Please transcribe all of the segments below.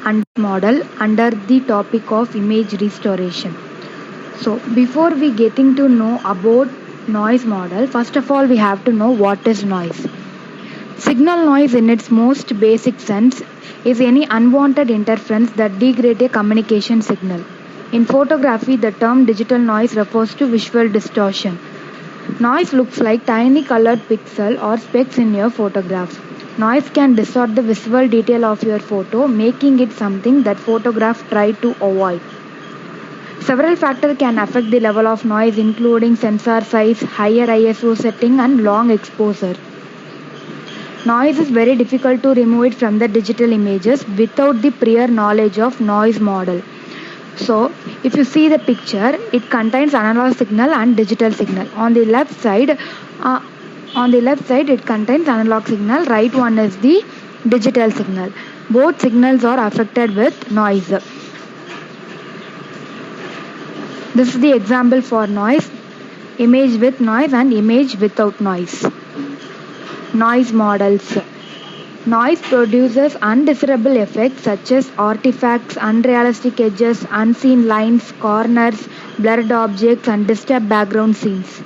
and model under the topic of image restoration. So before we getting to know about noise model, first of all we have to know what is noise. Signal noise in its most basic sense is any unwanted interference that degrades a communication signal. In photography, the term digital noise refers to visual distortion. Noise looks like tiny colored pixel or specks in your photograph. Noise can distort the visual detail of your photo, making it something that photographers try to avoid. Several factors can affect the level of noise, including sensor size, higher ISO setting, and long exposure. Noise is very difficult to remove it from the digital images without the prior knowledge of noise model. So, if you see the picture, it contains analog signal and digital signal. Uh, on the left side, it contains analog signal. Right one is the digital signal. Both signals are affected with noise. This is the example for noise: image with noise and image without noise. Noise models. Noise produces undesirable effects such as artifacts, unrealistic edges, unseen lines, corners, blurred objects, and disturbed background scenes.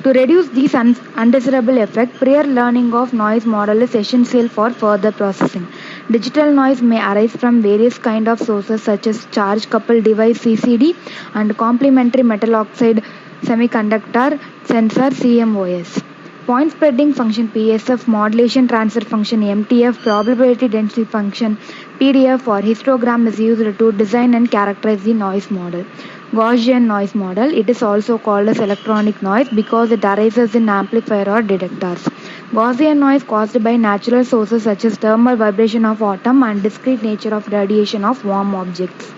To reduce these undesirable effects, prior learning of noise model is essential for further processing. Digital noise may arise from various kinds of sources such as charge coupled device (CCD) and complementary metal oxide semiconductor sensor (CMOS). Point spreading function (PSF), modulation transfer function (MTF), probability density function (PDF) or histogram is used to design and characterize the noise model. Gaussian noise model. It is also called as electronic noise because it arises in amplifier or detectors. Gaussian noise caused by natural sources such as thermal vibration of atom and discrete nature of radiation of warm objects.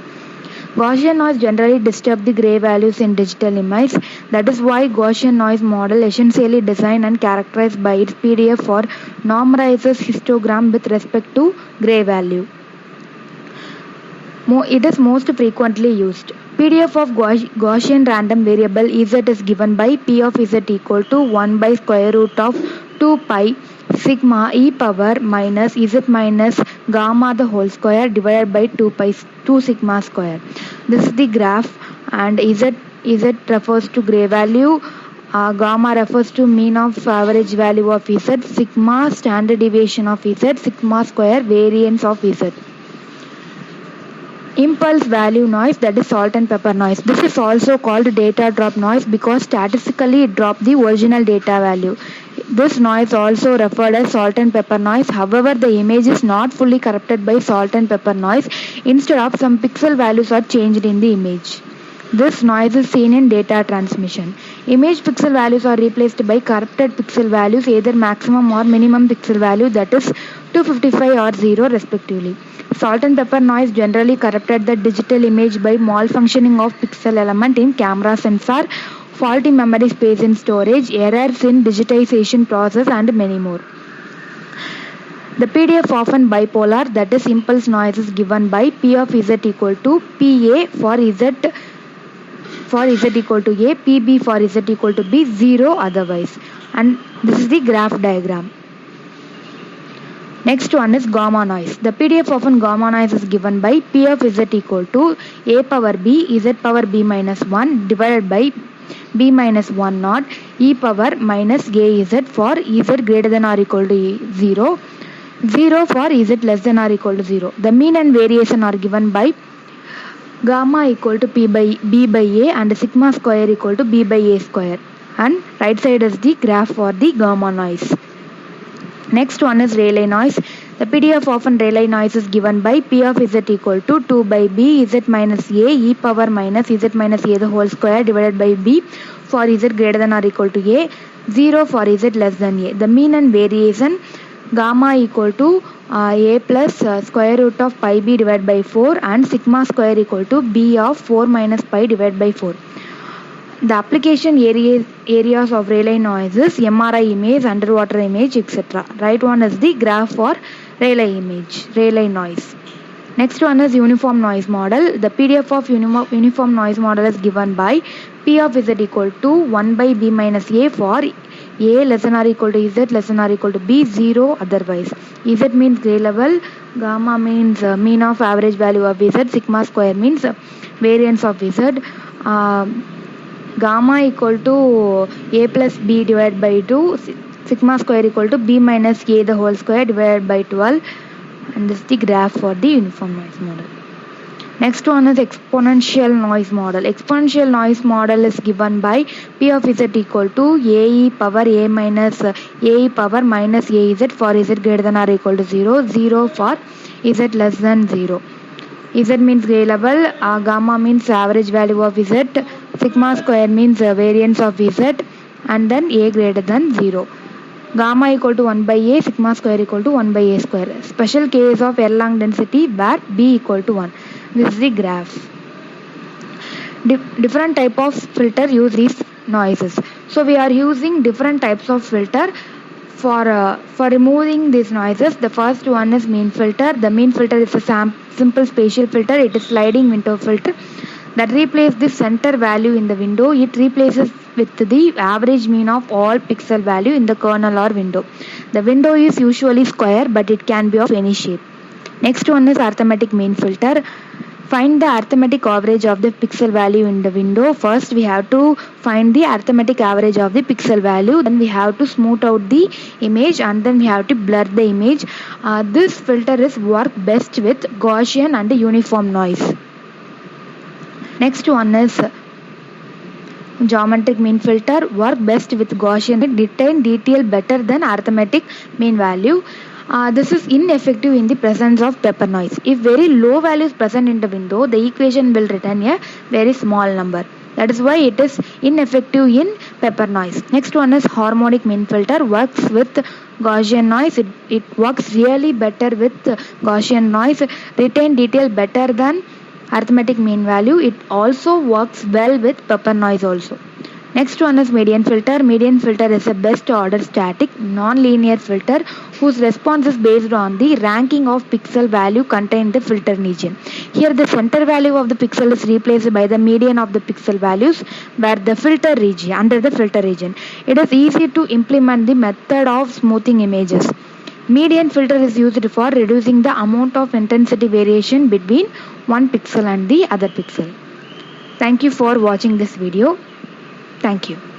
Gaussian noise generally disturbs the gray values in digital image. That is why Gaussian noise model essentially designed and characterized by its PDF or normalizes histogram with respect to gray value. It is most frequently used. PDF of Gaussian random variable z is given by P of z equal to 1 by square root of 2 pi sigma e power minus z minus gamma the whole square divided by 2 sigma square. This is the graph, and z refers to gray value, gamma refers to mean of average value of z, sigma standard deviation of z, sigma square variance of z. Impulse value noise, that is salt and pepper noise. This is also called data drop noise because statistically it drops the original data value. This noise also referred as salt and pepper noise. However, the image is not fully corrupted by salt and pepper noise. Instead of some pixel values are changed in the image. This noise is seen in data transmission. Image pixel values are replaced by corrupted pixel values, either maximum or minimum pixel value, that is 255 or 0 respectively. Salt and pepper noise generally corrupted the digital image by malfunctioning of pixel element in camera sensor, faulty memory space in storage, errors in digitization process, and many more. The PDF often bipolar, that is impulse noise is given by P of z equal to PA for z equal to A, PB for z equal to B, 0 otherwise. And this is the graph diagram. Next one is gamma noise. The PDF often gamma noise is given by P of z equal to A power B, z power B minus 1 divided by B minus 1 naught, e power minus A z for z greater than or equal to 0, 0 for z less than or equal to 0. The mean and variation are given by gamma equal to P by B by A and sigma square equal to B by A square. And right side is the graph for the gamma noise. Next one is Rayleigh noise. The PDF often Rayleigh noise is given by P of z equal to 2 by B z minus A e power minus z minus A the whole square divided by B for z greater than or equal to A, 0 for z less than A. The mean and variation gamma equal to A plus square root of pi B divided by 4 and sigma square equal to B of 4 minus pi divided by 4. The application areas of Rayleigh noise is MRI image, underwater image, etc. Right one is the graph for Rayleigh image, Rayleigh noise. Next one is uniform noise model. The PDF of uniform noise model is given by P of z equal to 1 by B minus A for A less than or equal to Z less than or equal to B, 0 otherwise. Z means gray level, Gamma means mean of average value of z. Sigma square means variance of z. Uh, Gamma equal to a plus b divided by 2. Sigma square equal to b minus a the whole square divided by 12. And this is the graph for the uniform noise model. Next one is exponential noise model. Exponential noise model is given by P of z equal to ae power a minus ae power minus az for z greater than or equal to 0, 0 for z less than 0. Z means gray level, gamma means average value of z, sigma square means variance of z, and then a greater than 0. Gamma equal to 1 by a, sigma square equal to 1 by a square. Special case of Erlang density where b equal to 1. This is the graph. Different type of filter use these noises. So we are using different types of filter for removing these noises. The first one is mean filter. The mean filter is a simple spatial filter. It is sliding window filter that replaces the center value in the window. It replaces with the average mean of all pixel value in the kernel or window. The window is usually square, but it can be of any shape. Next one is arithmetic mean filter. Find the arithmetic average of the pixel value in the window. First we have to find the arithmetic average of the pixel value. Then we have to smooth out the image, and then we have to blur the image. This filter is work best with Gaussian and uniform noise. Next one is geometric mean filter. Work best with Gaussian. Retain detail better than arithmetic mean value. This is ineffective in the presence of pepper noise. If very low value is present in the window, the equation will return a very small number. That is why it is ineffective in pepper noise. Next one is harmonic mean filter. Works with Gaussian noise. It works really better with Gaussian noise. Retain detail better than arithmetic mean value. It also works well with pepper noise also. Next one is median filter. Median filter is a best order static non-linear filter whose response is based on the ranking of pixel value contained in the filter region. Here the center value of the pixel is replaced by the median of the pixel values where the filter region under the filter region. It is easy to implement the method of smoothing images. Median filter is used for reducing the amount of intensity variation between one pixel and the other pixel. Thank you for watching this video. Thank you.